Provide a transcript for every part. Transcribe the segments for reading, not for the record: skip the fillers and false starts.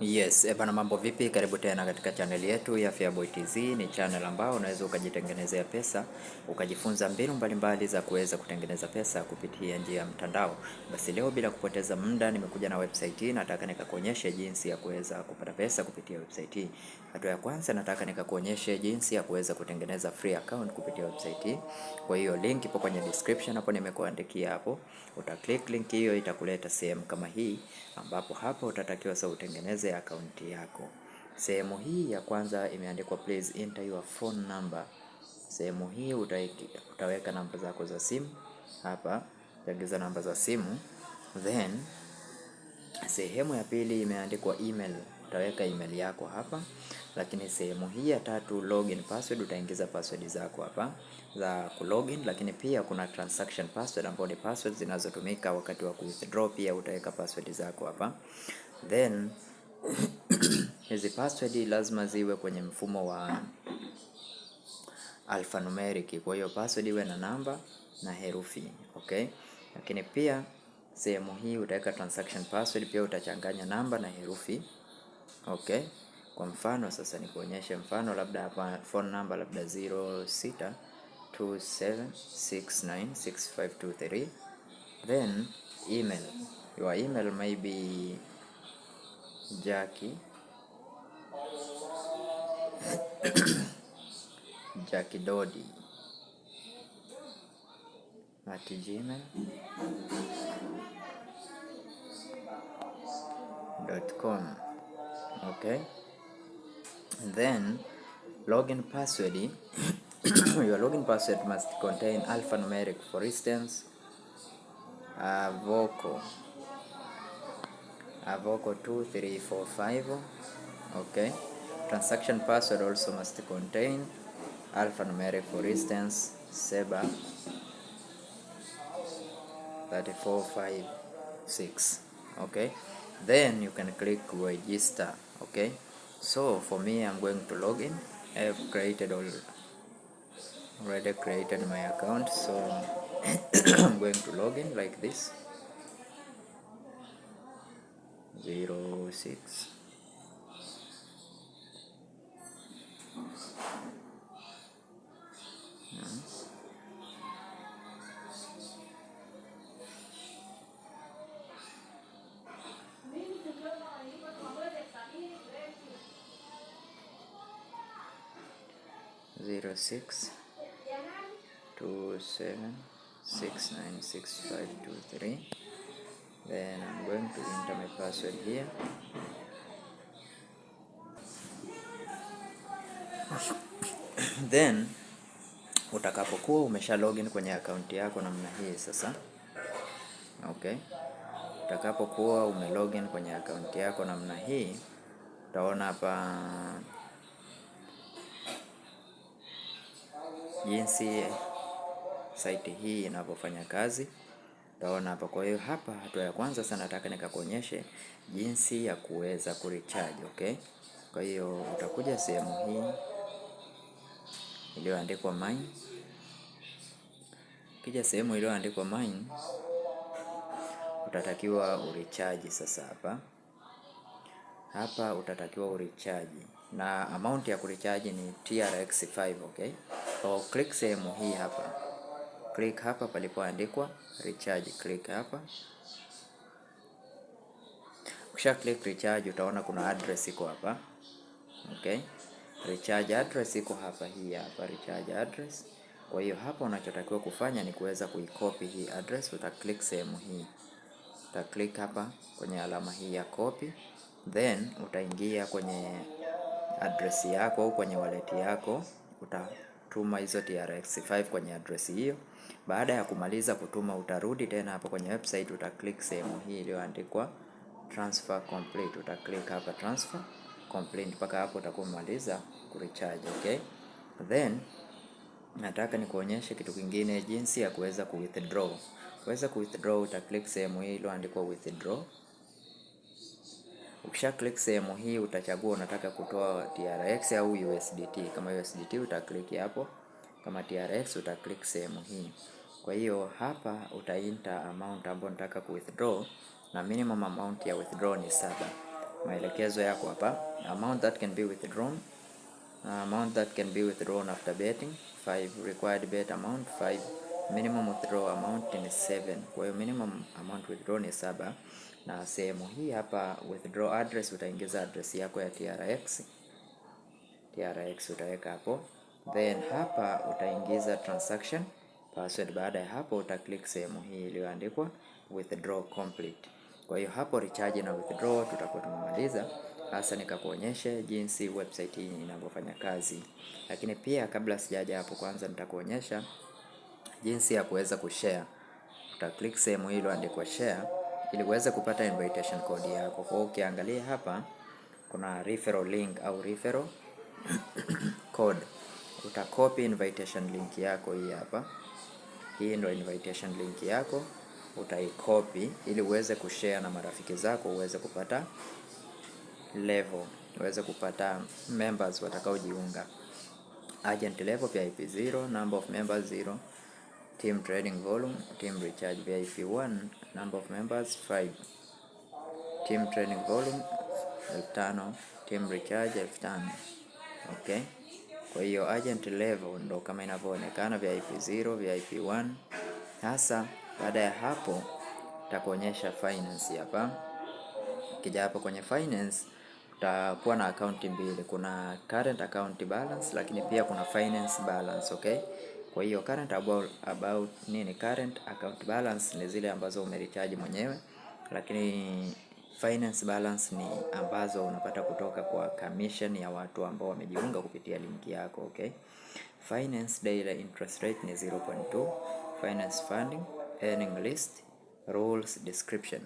Yes, bana mambo vipi? Karibu tena katika channel yetu ya Feaboy TZ. Ni channel ambao unaweza ukajitengenezea pesa, ukajifunza mbinu mbalimbali za kuweza kutengeneza pesa kupitia njia ya mtandao. Basi leo bila kupoteza muda nimekuja na website hii, nataka nikakuonyeshe jinsi ya kuweza kupata pesa kupitia website hii. Hatua ya kwanza nataka nikakuonyeshe jinsi ya kuweza kutengeneza free account kupitia website hii. Kwa hiyo link ipo kwenye description hapo, nimekuandikia hapo. Utaklik link hiyo, itakuleta sehemu kama hii ambapo hapo utatakiwa sasa utengeneze akaunti yako. Sehemu hii ya kwanza imeandikwa please enter your phone number. Sehemu hii utaweka namba zako za simu hapa, utaingiza namba za simu. Then sehemu ya pili imeandikwa email, utaweka email yako hapa. Lakini sehemu hii ya tatu login password, utaingiza password zako hapa za kulogin. Lakini pia kuna transaction password ambayo ni password zinazotumika wakati wa withdraw, pia utaweka password zako hapa. Then hizi password lazima ziwe kwenye mfumo wa alphanumeric, kwa hiyo password iwe na namba na herufi, okay? Lakini pia sehemu hii utaweka transaction password, pia utachanganya namba na herufi, okay? Kwa mfano sasa nikuonyeshe mfano, labda hapa phone number labda 0627696523. Then email, your email may be jackie.dodi@gmail.com, okay? Then login password your login password must contain alphanumeric, for instance vocal 2345, okay? Transaction password also must contain alphanumeric, for instance seba 3456, okay? Then you can click register, okay? So for me, I'm going to log in. I've already created my account, so I'm going to log in like this. 06 27696523. Then I'm going to enter my password here. Then utakapokuwa umesha login kwenye akaunti yako namna hii sasa, okay? Utakapokuwa umelogin kwenye akaunti yako namna hii, utaona hapa jinsi site hii inavyofanya kazi, utaona hapa. Kwa hiyo hapa hatua ya kwanza sana nataka nikakuonyeshe jinsi ya kuweza kurecharge, okay? Kwa hiyo utakuja sehemu hii iliyoandikwa mine. Kija sehemu iliyoandikwa mine, utatakiwa urecharge sasa hapa utatakiwa urecharge, na amount ya kurecharge ni TRX 5, okay? So click sehemu hii hapa, click hapa palipoandikwa recharge, click hapa. Ukisha click recharge, utaona kuna address iko hapa, okay? Recharge address iko hapa, hii hapa recharge address. Kwa hiyo hapa unachotakiwa kufanya ni kuweza kuicopy hii address. Uta click sehemu hii, uta click hapa kwenye alama hii ya copy, then utaingia kwenye address yako au kwenye wallet yako, utatuma hizo TRX 5 kwenye address hiyo. Baada ya kumaliza kutuma, utarudi tena hapo kwenye website, uta click sehemu hii iliyoandikwa transfer complete, uta click hapa transfer complete. Mpaka hapo utakuwa umaliza kurecharge, okay? Then nataka nikuonyeshe kitu kingine, jinsi ya kuweza kuwithdraw. Kuweza kuwithdraw, uta click sehemu hii iliyoandikwa withdraw. Ukisha click sehemu hii, utachagua unataka kutoa TRX au USDT. Kama USDT uta click hapo, kama TRX uta click sehemu hii. Kwa hiyo hapa uta enter amount ambayo unataka kuwithdraw, na minimum amount ya withdraw ni 7. maelekezo yako hapa. Amount that can be withdrawn, amount that can be withdrawn after betting 5, required bet amount 5, minimum withdraw amount ni 7. Kwa hiyo minimum amount withdraw ni 7, na sehemu hii hapa withdraw address utaingiza address yako ya TRX utaweka hapo, then hapa utaingiza transaction password. Baada ya hapo utaklik sehemu hii iliyoandikwa withdraw complete. Kwa hiyo hapo recharge na withdraw tutakuwa tumemaliza. Hasa nikakuonyeshe jinsi website hii inavyofanya kazi, lakini pia kabla sijaja hapo, kwanza nitakuonyesha jinsi ya kuweza kushare. Utaklik sehemu hii iliyoandikwa share ili uweze kupata invitation code yako. Kwa hiyo ukiangalia hapa kuna referral link au referral code. Utakopi invitation link yako hii hapa. Hii ndio invitation link yako, utaikopi ili uweze kushare na marafiki zako, uweze kupata level, uweze kupata members watakaojiunga. Agent level VIP 0, number of members 0, team trading volume, team recharge VIP 1, number of members 5, team trading volume 5,000, team recharge 5,000. Okay, kwa hiyo agent level ndo kama inavyoonekana, VIP 0, VIP 1. Sasa baada ya hapo nitakuonyesha finance hapa. Ukija hapo kwenye finance utakuwa na akaunti mbili, kuna current account balance lakini pia kuna finance balance. Okay, kwa hiyo current current account balance ni zile ambazo umerecharge mwenyewe, lakini finance balance ni ambazo unapata kutoka kwa commission ya watu ambao wamejiunga kupitia linki yako. Okay, finance daily interest rate ni 0.2. Finance funding, earning list, rules description.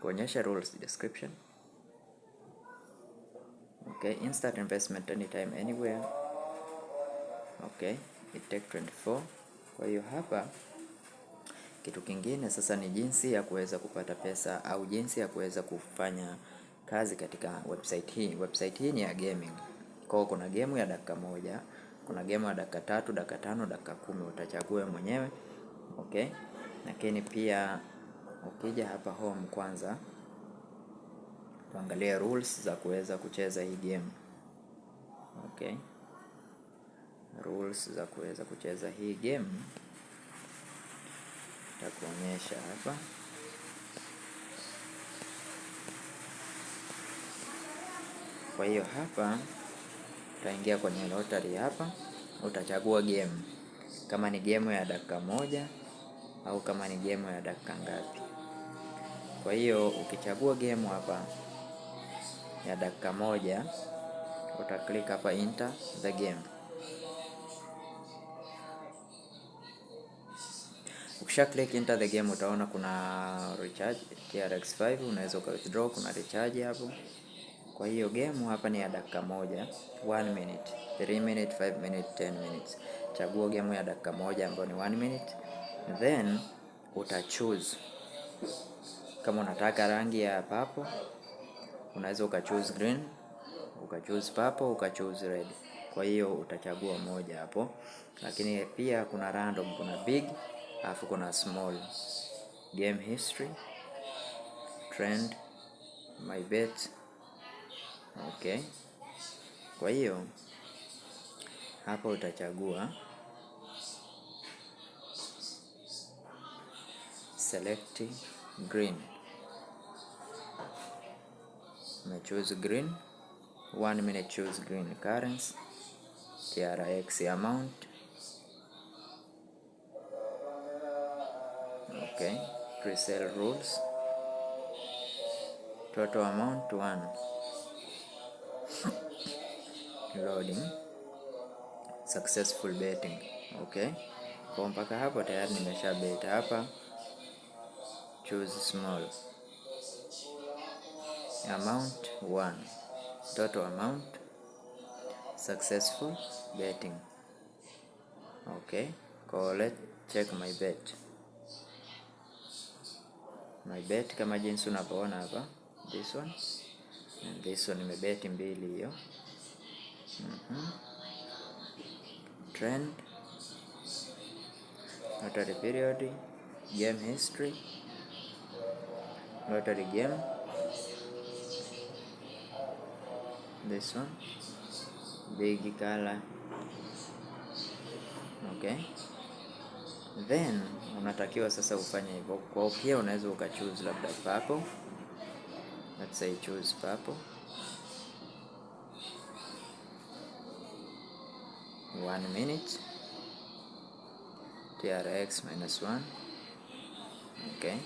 Kuonyesha rules description. Okay, instant investment anytime anywhere. Okay, it take 24. Kwa hiyo hapa kitu kingine sasa ni jinsi ya kuweza kupata pesa au jinsi ya kuweza kufanya kazi katika website hii. Website hii ni ya gaming. Kwa hiyo kuna game ya dakika 1, kuna game ya dakika 3, dakika 5, dakika 10, utachagua mwenyewe. Okay, lakini pia ukija hapa home kwanza tuangalie rules za kuweza kucheza hii game. Okay, rules za kuweza kucheza hii game nitakuonyesha hapa. Kwa hiyo hapa utaingia kwenye lottery hapa, utachagua game, kama ni game ya dakika 1 au kama ni game ya dakika ngapi. Kwa hiyo ukichagua game hapa ya dakika 1 utaklik hapa enter the game. Ukisha click enter the game utaona kuna recharge TRX 5, unaweza withdraw, kuna recharge hapo. Kwa hiyo game hapa ni ya dakika 1, 1 minute, 3 minute, 5 minute, 10 minutes. Chagua game ya dakika 1 ambayo ni 1 minute, then utachoose kama unataka rangi ya purple, unaweza ukachoose green, ukachoose purple, ukachoose red. Kwa hiyo utachagua moja hapo, lakini pia kuna random, kuna big, alafu kuna small, game history, trend, my bet. Okay, kwa hiyo hapo utachagua select green. Choose green, 1 minute, choose green currency, TRX amount. Okay, pre-sale rules, total amount 1, loading, successful betting. Okay, kwa mpaka hapo tayari nimesha bet hapa. Choose small, amount 1, total amount, successful betting. Okay, so let's check my bet. My bet kama jinsi unavyoona hapa, this one and this one, nimebeti mbili hiyo. Trend, lottery period, game history, lottery game, this one big color. Okay, then unatakiwa sasa ufanye hivyo. Kwa pia unaweza ukachoose labda purple, let's say choose purple, 1 minute, TRX -1. Okay,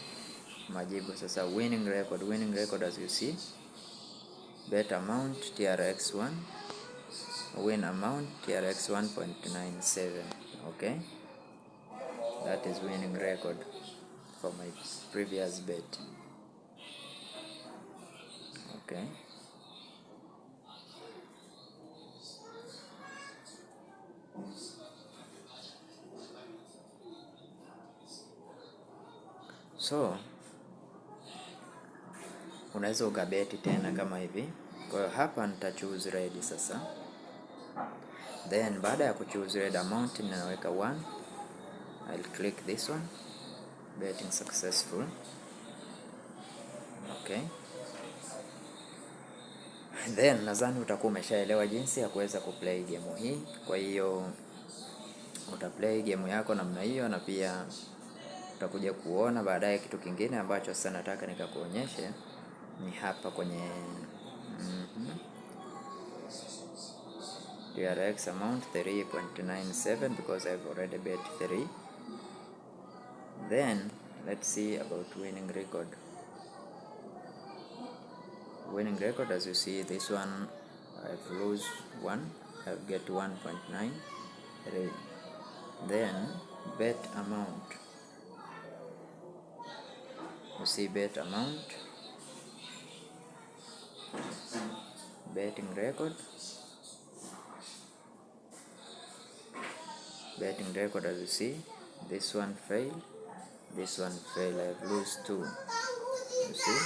majibu sasa. Winning record as you see, bet amount TRX 1, win amount TRX 1.97. Okay, that is winning record for my previous bet. Okay, so unaweza ukabeti tena kama hivi. Kwa hiyo hapa nita choose red sasa, then baada ya kuchoose red amount ninaweka 1. I'll click this one, betting successful. Okay, then nadhani utakuwa umeshaelewa jinsi ya kuweza kuplay game hii. Kwa hiyo utaplay game yako namna hiyo, na pia utakuja kuona baadaye kitu kingine ambacho sasa nataka nikakuonyeshe ni hapa kwenye TRX amount 3.97 because I've already bet 3. Then let's see about winning record. Winning record, as you see, this one I've lose 1, I've get 1.9 red. Then bet amount, you see bet amount, betting record, betting record, as you see, this one failed, this one failed, I've lose 2. You see?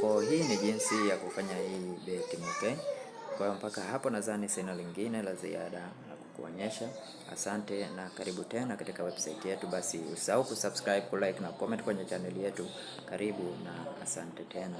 Kwa hii ni jinsi ya kufanya hii betting. Okay, kwa hiyo mpaka hapo nadhani sina lingine la ziada la kukuonyesha. Asante na karibu tena katika website yetu. Basi usahau kusubscribe, kulike na comment kwenye channel yetu. Karibu na asante tena.